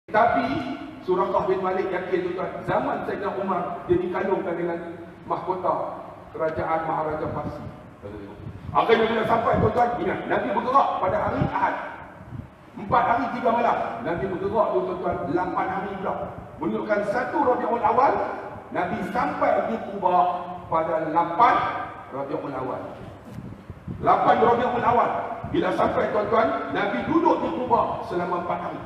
Tapi Suraqah bin Malik yakin tuan, zaman Sayyidina Umar dia dikalungkan dengan mahkota kerajaan Maharaja Parsi. Akhirnya bila sampai tuan-tuan, ingat Nabi bergerak pada hari Ahad 4 hari 3 malam. Nabi bergerak tuan-tuan 8 hari pula. Menunjukkan 1 Rabiul Awal, Nabi sampai di Quba pada 8 Rabiul Awal. 8 Rabiul Awal. Bila sampai tuan-tuan, Nabi duduk di Quba selama 4 hari.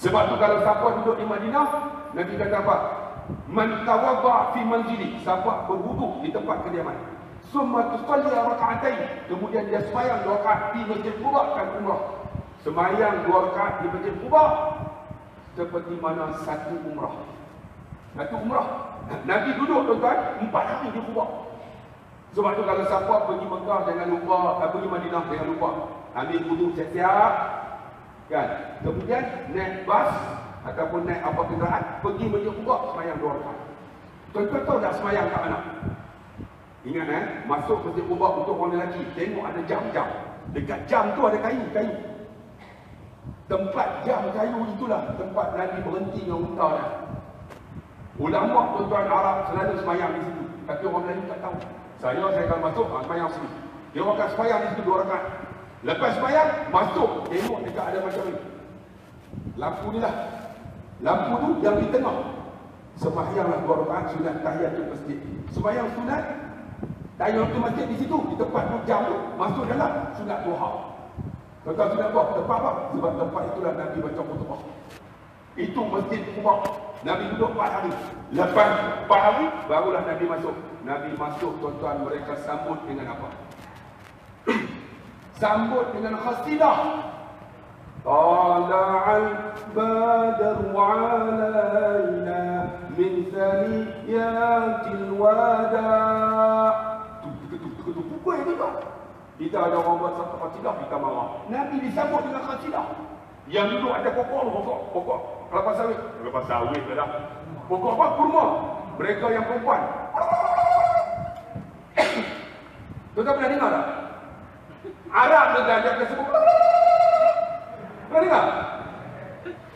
Sebab tu kalau siapa duduk di Madinah, Nabi kata apa? Man tawadda fi manzili, siapa berwuduk di tempat kediaman. Summa tusalli raka'atain, kemudian dia sembahyang 2 rakaat di Masjid Quba kan umrah. Sembahyang 2 rakaat di Masjid Quba seperti mana satu umrah. Satu umrah. Nabi duduk tuan-tuan 4 hari di Quba. Sebab tu kalau siapa pergi Mekah jangan lupa, pergi Madinah jangan lupa ambil wudu siap-siap kan. Kemudian naik bas ataupun naik apa kenderaan pergi Masjid Quba sembahyang 2 rakaat. Tuan-tuan tahu tak sembahyang kat mana? Ingat masuk Masjid Quba untuk orang lelaki, tengok ada jam-jam. Dekat jam tu ada kayu-kayu. Tempat jam kayu itulah tempat Nabi berhenti dengan unta dia. Ulama tuan-tuan Arab selalu sembahyang di situ, tapi orang Melayu tak tahu. Saya akan masuk sembahyang sini. Dia akan sembahyang di situ 2 rakaat. Lepas sembahyang masuk, tengok dekat ada macam ni. Lampu ni lah. Lampu tu yang di tengah. Sembahyanglah 2 rakaat sunat tahiyatul masjid. Sembahyang sunat tahiyatul masjid di situ, di tempat tu jam tu, masuk dalam sunat duha. Tuan-tuan sunat duha, tempat apa? Sebab tempat itulah Nabi baca khutbah. Itu Masjid Quba. Nabi duduk 4 hari. Lepas 4 hari barulah Nabi masuk. Nabi masuk tuan-tuan, mereka sambut dengan apa? Sambut dengan khasidah. Tala'al badru alaina min thaniyatil wada'. Pukul ni tak? Kita ada orang buat satu khasidah, kita marah. Nabi disambut dengan khasidah. Yang duduk ada pokok kelapa sawit. Kelapa sawit dah. Pokok apa? Kurma. Mereka yang perempuan. Tuan-tuan pernah dengar tak? Arab dengar dia akan sebut. Pernah dengar?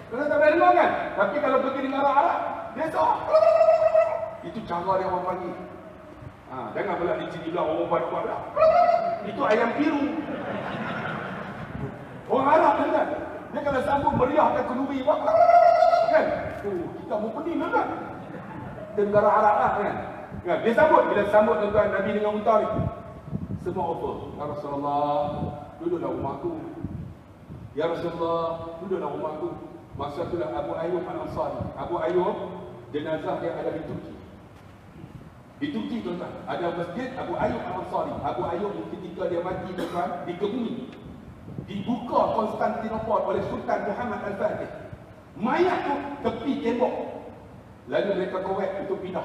Tuan-tuan tak pernah dengar kan? Tapi kalau pergi dengar Arab, dia tak. Itu cara dia orang panggil. Jangan pula di sini bilang orang buat pula. Itu ayam biru. Orang Arab dengar. Dia kalau sambung meriahkan kenduri kan? Kita mau pening kan? Negara Arab lah kan? Dia sambut, bila sambut tuan-tuan Nabi dengan unta ni, semua offer. Ya Rasulullah, duduklah rumah aku. Ya Rasulullah, duduklah rumah aku. Masa itulah Abu Ayyub Al-Ansari. Abu Ayyub, jenazah dia ada di Turki. Di Turki tuan-tuan, ada masjid Abu Ayyub Al-Ansari. Abu Ayyub ketika dia mati tuan-tuan, dikebuni. Dibuka Konstantinopel oleh Sultan Muhammad Al-Fatih. Mayat tu tepi tembok. Lalu mereka korek untuk pindah.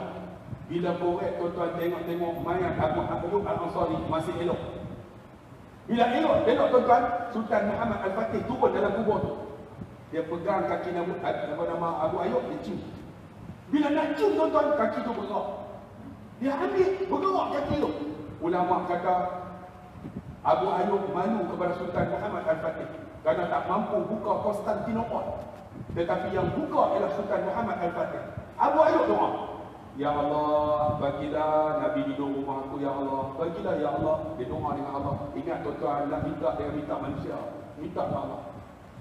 Bila korek tuan-tuan tengok mayat Abu Ayyub Al-Ansari masih elok. Bila elok tuan-tuan, Sultan Muhammad Al-Fatih turun dalam kubur tu. Dia pegang kaki nama Abu Ayyub, dia cium. Bila nak cium tuan-tuan, kaki tu bergerak. Dia ambil, bergerak kaki tu. Ulama kata Abu Ayyub malu kepada Sultan Muhammad Al-Fatih kerana tak mampu buka Konstantinopel. Tetapi yang buka ialah Sultan Muhammad Al-Fatih. Abu Ayyub doa, Ya Allah, bagilah Nabi duduk rumah aku, Ya Allah. Bagilah, Ya Allah. Dia doa dengan Allah. Ingat tuan-tuan, nak minta dia minta manusia. Minta ke Allah.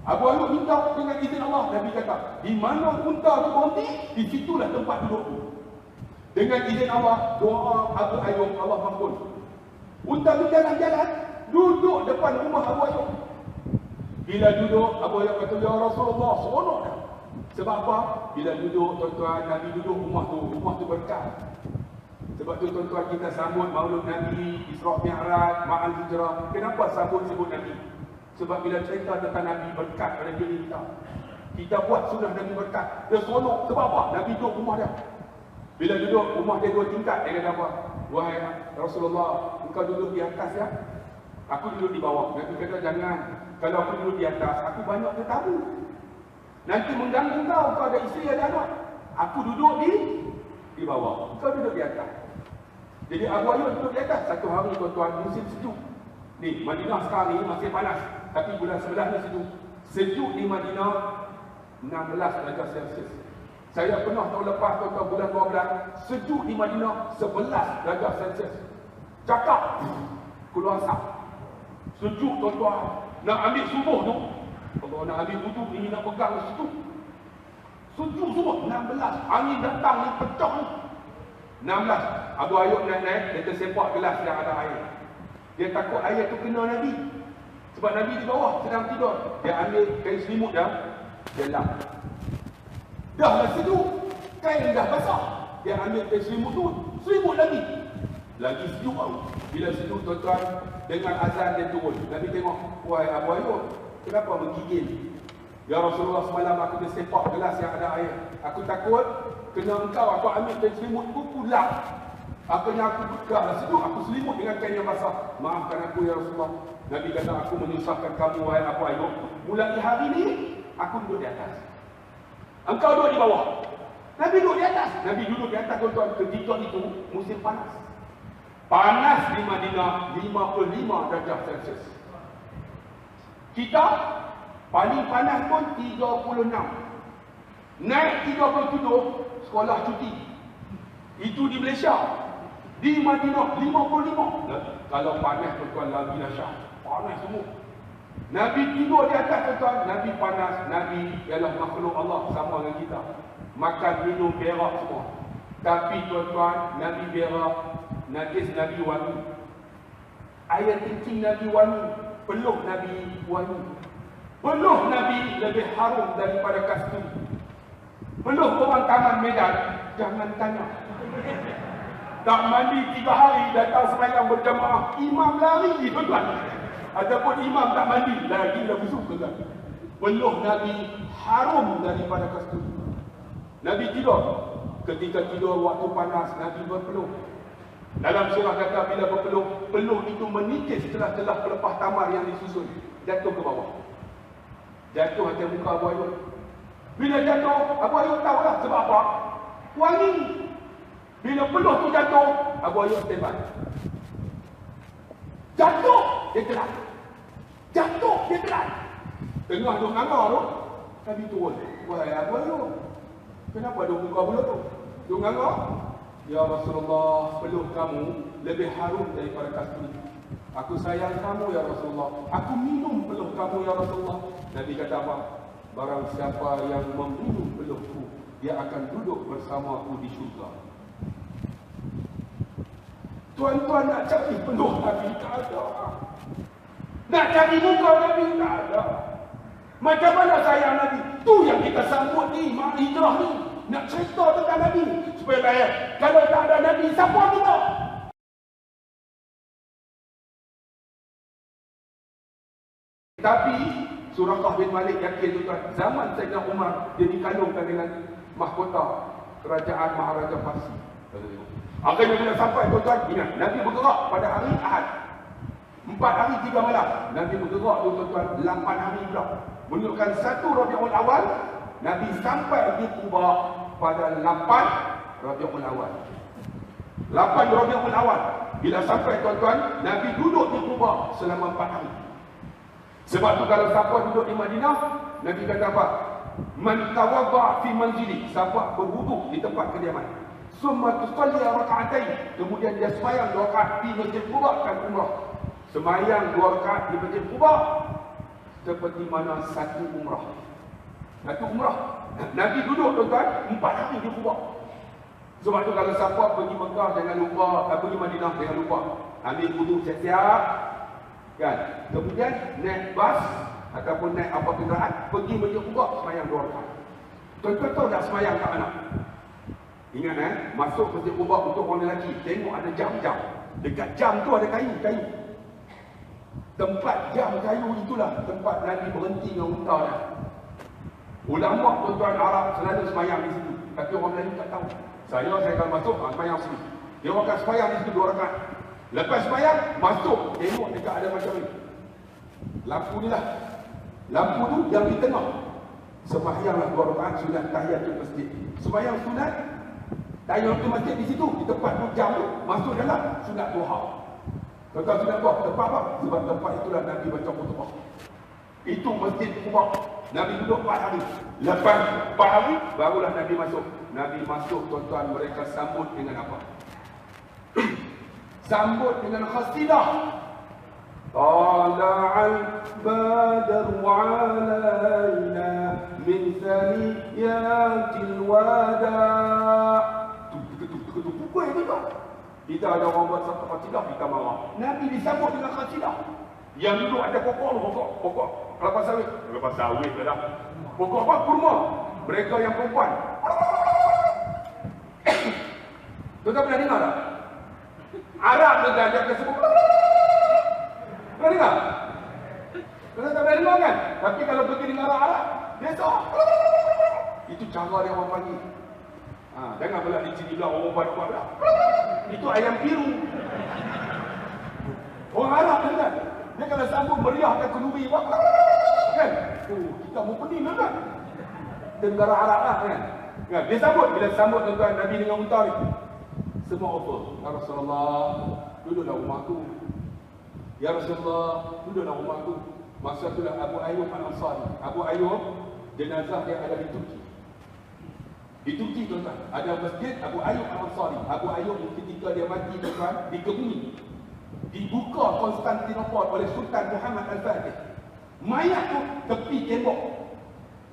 Abu Ayyub minta dengan izin Allah. Nabi kata, di mana unta tu berhenti, di situlah tempat dudukku. Dengan izin Allah, doa Abu Ayyub, Allah ampun. Unta berjalan-jalan, duduk depan rumah Abu Ayyub. Bila duduk, Abu Ayyub kata, Ya Rasulullah, seronok dah. Sebab apa? Bila duduk, tuan-tuan, Nabi duduk rumah tu berkat. Sebab tu tuan-tuan, kita sambut Maulud Nabi, Isra' Mi'raj, Ma'al Hijrah. Kenapa sebut Nabi? Sebab bila cerita tentang Nabi berkat pada diri kita, kita buat sunnah Nabi berkat. Dia seronok. Sebab apa? Nabi duduk rumah dia. Bila duduk rumah dia 2 tingkat, dia kata apa? Wahai Rasulullah, engkau duduk di atas ya, aku duduk di bawah. Nabi kata jangan. Kalau aku duduk di atas, aku banyak tetamu. Nanti mengganggu kau ada isteri ada anak. Aku duduk di bawah, kau duduk di atas. Jadi Abu Ayyub duduk di atas. Satu hari tuan-tuan, musim sejuk. Ni Madinah sekarang ni masih panas, tapi bulan 11 ni sejuk. Sejuk di Madinah. 16 darjah Celsius. Saya pernah tahun lepas tuan-tuan bulan 12 sejuk di Madinah 11 darjah Celsius. Cakap keluar asap. Sejuk tuan-tuan. Nak ambil subuh tu, kalau nak ambil wudu ini nak pegang situ. Sejuk subuh 16. Angin datang ni pecah ni. 16. Abu Ayub naik-naik, dia tersepak gelas yang ada air. Dia takut air tu kena Nabi. Sebab Nabi di bawah sedang tidur. Dia ambil kain selimut dia lap. Dah lah sejuk. Kain dah basah. Dia ambil kain selimut tu, selimut lagi. Lagi sejuk tau. Bila sejuk tuan-tuan, dengan azan dia turun. Nabi tengok, wahai Abu Ayub, kenapa menggigil? Ya Rasulullah, semalam aku tersepak gelas yang ada air. Aku takut kena engkau, aku ambil kain selimut tu pulak. Akhirnya aku pegang lah sejuk, aku selimut dengan kain yang basah. Maafkan aku ya Rasulullah. Nabi kata, aku menyusahkan kamu wahai Abu Ayub. Mulai hari ni, aku duduk di atas. Engkau duduk di bawah. Nabi duduk di atas. Nabi duduk di atas tuan-tuan. Ketika itu, musim panas. Panas di Madinah 55 darjah Celsius. Kita paling panas pun 36. Naik 37, sekolah cuti. Itu di Malaysia. Di Madinah 55. Kalau panas tuan-tuan lagi dahsyat. Panas semua. Nabi tidur di atas tuan-tuan. Nabi panas. Nabi ialah makhluk Allah sama dengan kita. Makan, minum, berak semua. Tapi tuan-tuan, Nabi berak, najis Nabi wangi. Air kencing Nabi wangi. Peluh Nabi wangi. Peluh Nabi lebih harum daripada kasturi. Peluh orang Taman Medan, jangan tanya. Tak mandi 3 hari, datang sembahyang berjamaah, imam lari tuan-tuan. Ataupun imam tak mandi, lagi dah busuk tuan-tuan. Peluh Nabi harum daripada kasturi. Nabi tidur. Ketika tidur waktu panas, Nabi berpeluh. Dalam surah kata bila berpeluh, peluh itu menipis celah-celah pelepah tamar yang disusun, jatuh ke bawah. Jatuh atas muka Abu Ayub. Bila jatuh, Abu Ayub tahulah sebab apa? Wangi. Bila peluh tu jatuh, Abu Ayub tebat. Jatuh, dia telan. Jatuh, dia telan. Tengah duk nganga tu, Nabi turun. Wahai Abu Ayub, kenapa duk muka peluh tu? Duk nganga? Ya Rasulullah, peluh kamu lebih harum daripada kasturi. Aku sayang kamu ya Rasulullah. Aku minum peluh kamu ya Rasulullah. Nabi kata apa? Barang siapa yang meminum peluhku, dia akan duduk bersamaku di syurga. Tuan-tuan nak cari peluh Nabi tak ada. Nak cari muka Nabi tak ada. Macam mana sayang Nabi? Tu yang kita sambut ni, mak hijrah ni. Nak cerita tentang Nabi supaya bayar. Kalau tak ada Nabi, siapa kita? Tapi Suraqah bin Malik yakin tuan, zaman Sayyidina Umar dia dikalungkan dengan mahkota kerajaan Maharaja Parsi. Akhirnya bila sampai tuan-tuan, ingat Nabi bergerak pada hari Ahad. 4 hari 3 malam. Nabi bergerak tuan-tuan 8 hari pula. Menunjukkan 1 Rabiul Awal, Nabi sampai di Kuba pada 8 Rabiul Awal. 8 Rabiul Awal. Bila sampai tuan-tuan, Nabi duduk di Kuba selama 4 hari. Sebab tu kalau siapa duduk di Madinah, Nabi kata apa? Man tawadda fi manzili, siapa berwuduk di tempat kediaman. Summa tusalli raka'atain, kemudian dia sembahyang 2 rakaat di Masjid Quba kan umrah. Sembahyang 2 rakaat di Masjid Quba seperti mana 1 umrah. 1 umrah. Nabi duduk tuan-tuan 4 hari di Quba. Sebab tu kalau siapa pergi Mekah jangan lupa, pergi Madinah jangan lupa ambil wudu siap-siap. Kan? Kemudian naik bas ataupun naik apa kenderaan pergi Masjid Quba sembahyang 2 rakaat. Tuan-tuan tahu tak sembahyang kat mana? Ingat masuk Masjid Quba untuk orang lelaki, tengok ada jam-jam. Dekat jam tu ada kayu. Tempat jam kayu itulah tempat Nabi berhenti dengan unta dia. Ulama tuan-tuan Arab selalu sembahyang di situ, tapi orang Melayu tak tahu. Saya akan masuk sembahyang sini. Dia akan sembahyang di situ 2 rakaat. Lepas sembahyang, masuk, tengok dekat ada macam ni. Lampu ni lah. Lampu tu yang di tengah. Sembahyanglah 2 rakaat sunat tahiyatul masjid. Sembahyang sunat tahiyatul masjid di situ, di tempat tu jam tu, masuk dalam sunat duha. Tuan-tuan sunat duha, tempat apa? Sebab tempat itulah Nabi baca khutbah. Itu Masjid Quba. Nabi duduk 4 hari. Lepas 4 hari, barulah Nabi masuk. Nabi masuk, tuan-tuan, mereka sambut dengan apa? Sambut dengan khasidah. Tala'al badru alaina min thaniyatil wada'. Pukul ni kan? Kita ada orang buat satu khasidah, kita marah. Nabi disambut dengan khasidah. Yang duduk ada pokok. Kelapa sawit ke dah. Pokok apa? Kurma. Mereka yang perempuan. Tuan-tuan pernah dengar tak? Arab dengar dia akan sebut. Pernah dengar? Tuan-tuan tak pernah dengar kan? Tapi kalau pergi dengar Arab, biasa. Itu cara dia orang panggil. Jangan pula di sini bilang orang buat pula. Itu ayam biru. Orang Arab kan? Dia kalau sambut meriahkan kenduri. Kan? Kita mau pening kan? Negara Arab lah kan? Dia sambut. Bila sambut tuan-tuan Nabi dengan unta ni, semua offer. Ya Rasulullah, duduklah rumah aku. Ya Rasulullah, duduklah rumah aku. Masa itulah Abu Ayyub Al-Ansari. Abu Ayyub, jenazah dia ada di Turki. Di Turki tuan-tuan, ada masjid Abu Ayyub Al-Ansari. Abu Ayyub ketika dia mati tuan-tuan, dikebuni. Dibuka Konstantinopel oleh Sultan Muhammad Al-Fatih. Mayat tu tepi tembok.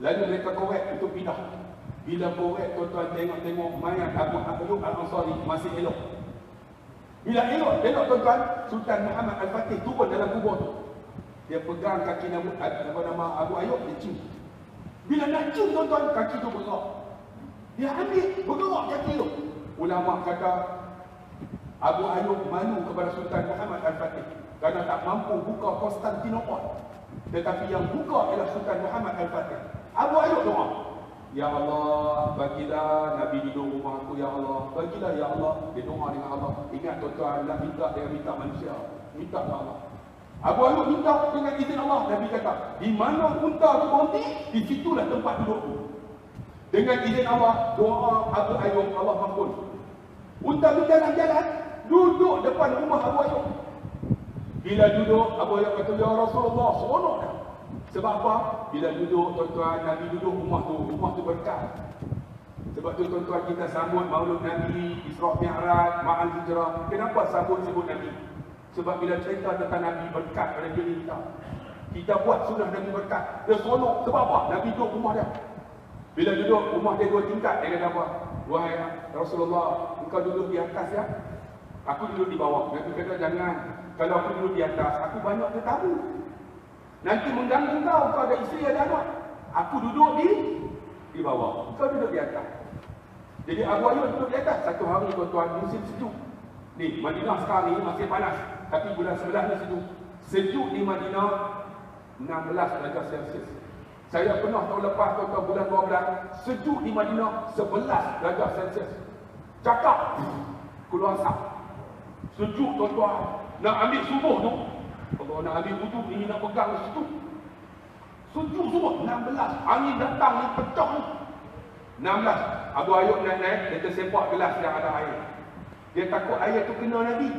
Lalu mereka korek untuk pindah. Bila korek tuan-tuan tengok mayat Abu Ayyub Al-Ansari masih elok. Bila elok tuan-tuan, Sultan Muhammad Al-Fatih turun dalam kubur tu. Dia pegang kaki nama Abu Ayyub, dia cium. Bila nak cium tuan-tuan, kaki tu bergerak. Dia ambil, bergerak kaki tu. Ulama kata Abu Ayyub malu kepada Sultan Muhammad Al-Fatih kerana tak mampu buka Konstantinopel. Tetapi yang buka ialah Sultan Muhammad Al-Fatih. Abu Ayyub doa, Ya Allah, bagilah Nabi duduk rumah aku, Ya Allah. Bagilah, Ya Allah. Dia doa dengan Allah. Ingat tuan-tuan, nak minta, dia minta manusia. Minta ke Allah. Abu Ayyub minta dengan izin Allah. Nabi kata, di mana unta tu berhenti, di situlah tempat dudukku. Dengan izin Allah, doa Abu Ayyub, Allah ampun. Unta berjalan-jalan, duduk depan rumah Abu Ayyub. Bila duduk, Abu Ayyub kata, Ya Rasulullah, seronok dah. Sebab apa? Bila duduk, tuan-tuan, Nabi duduk rumah tu berkat. Sebab tu tuan-tuan, kita sambut Maulud Nabi, Isra' Mi'raj, Ma'al Hijrah. Kenapa sebut Nabi? Sebab bila cerita tentang Nabi berkat pada diri kita, kita buat sunnah Nabi berkat. Dia seronok. Sebab apa? Nabi duduk rumah dia. Bila duduk, rumah dia 2 tingkat. Dia kata apa? Wahai Rasulullah, engkau duduk di atas ya, aku duduk di bawah. Nabi kata jangan. Kalau aku duduk di atas, aku banyak tetamu. Nanti mengganggu kau ada isteri ada anak. Aku duduk di bawah. Kau duduk di atas. Jadi Abu Ayyub duduk di atas. Satu hari tuan-tuan, musim sejuk. Ni Madinah sekarang ni masih panas. Tapi bulan 11 ni sejuk. Sejuk di Madinah 16 darjah Celsius. Saya pernah tahun lepas tuan-tuan bulan 12, sejuk di Madinah 11 darjah Celsius. Cakap keluar asap. Sejuk tuan-tuan. Nak ambil subuh tu, kalau nak ambil wudu ini nak pegang situ. Sejuk subuh 16. Angin datang ni pecah ni. 16. Abu Ayyub naik, dia tersempak gelas yang ada air. Dia takut air tu kena Nabi.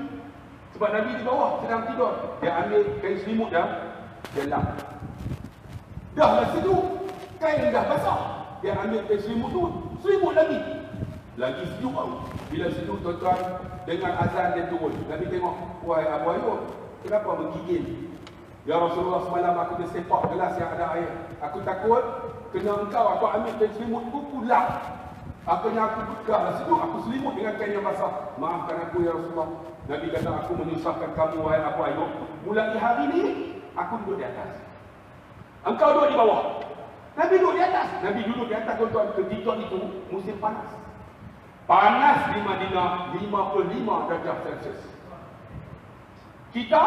Sebab Nabi di bawah sedang tidur. Dia ambil kain selimut dah, dia lap. Dah lah sejuk, kain dah basah. Dia ambil kain selimut tu, selimut lagi. Lagi sejuk tau. Bila sejuk tuan-tuan, dengan azan dia turun. Nabi tengok, wahai Abu Ayyub, kenapa menggigil? Ya Rasulullah, semalam aku tersepak gelas yang ada air. Aku takut kena engkau, aku ambil kain selimut tu, lap. Akhirnya aku pegang lah sejuk, aku selimut dengan kain yang basah. Maafkan aku ya Rasulullah. Nabi kata, aku menyusahkan kamu wahai Abu Ayyub. Mulai hari ni, aku duduk di atas. Engkau duduk di bawah. Nabi duduk di atas. Nabi duduk di atas tuan-tuan. Ketika itu musim panas. Panas di Madinah 55 darjah Celsius. Kita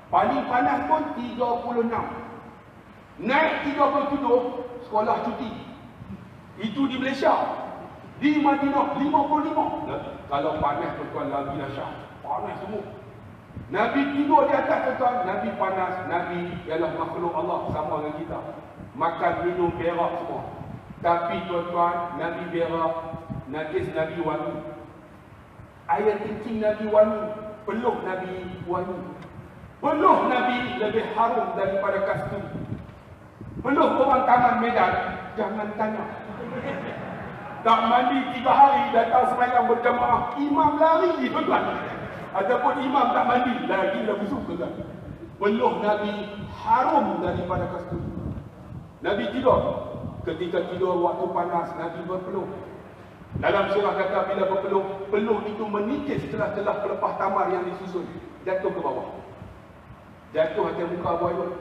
paling panas pun 36. Naik 37 sekolah cuti. Itu di Malaysia. Di Madinah 55. Kalau panas tuan-tuan lagi dahsyat. Panas semua. Nabi tidur di atas tuan-tuan. Nabi panas. Nabi ialah makhluk Allah sama dengan kita. Makan, minum, berak semua. Tapi tuan-tuan, Nabi berak, najis Nabi wangi. Air kencing Nabi wangi. Peluh Nabi wangi. Peluh Nabi lebih harum daripada kasturi. Peluk orang Taman Medan, jangan tanya. Tak mandi 3 hari, datang sembahyang berjamaah, imam lari tuan. Ataupun imam tak mandi, lagi dah busuk tuan. Peluk Nabi harum daripada kasturi. Nabi tidur. Ketika tidur waktu panas, Nabi berpeluh. Dalam surah kata bila berpeluh, peluh itu menipis celah-celah pelepah tamar yang disusun, jatuh ke bawah. Jatuh atas muka Abu Ayyub.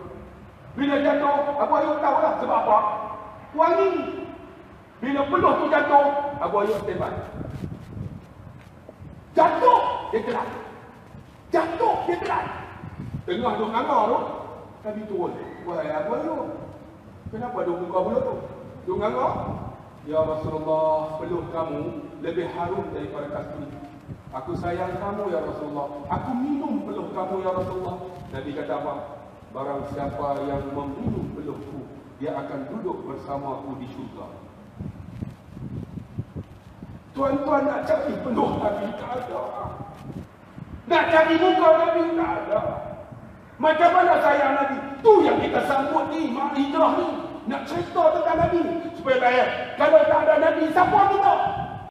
Bila jatuh, Abu Ayyub tahulah sebab apa? Wangi. Bila peluh tu jatuh, Abu Ayyub standby. Jatuh, dia telan. Jatuh, dia telan. Tengah duk nganga tu, Nabi turun. Wahai Abu Ayyub, kenapa duk muka peluh tu? Duk nganga? Ya Rasulullah, peluh kamu lebih harum daripada kasturi. Aku sayang kamu ya Rasulullah. Aku minum peluh kamu ya Rasulullah. Nabi kata apa? Barang siapa yang meminum peluhku, dia akan duduk bersamaku di syurga. Tuan-tuan nak cari peluh Nabi tak ada. Nak cari muka Nabi tak ada. Macam mana sayang Nabi? Tu yang kita sambut ni, mak hijrah ni. Nak cerita tentang Nabi supaya bayar. Kalau tak ada Nabi, siapa kita?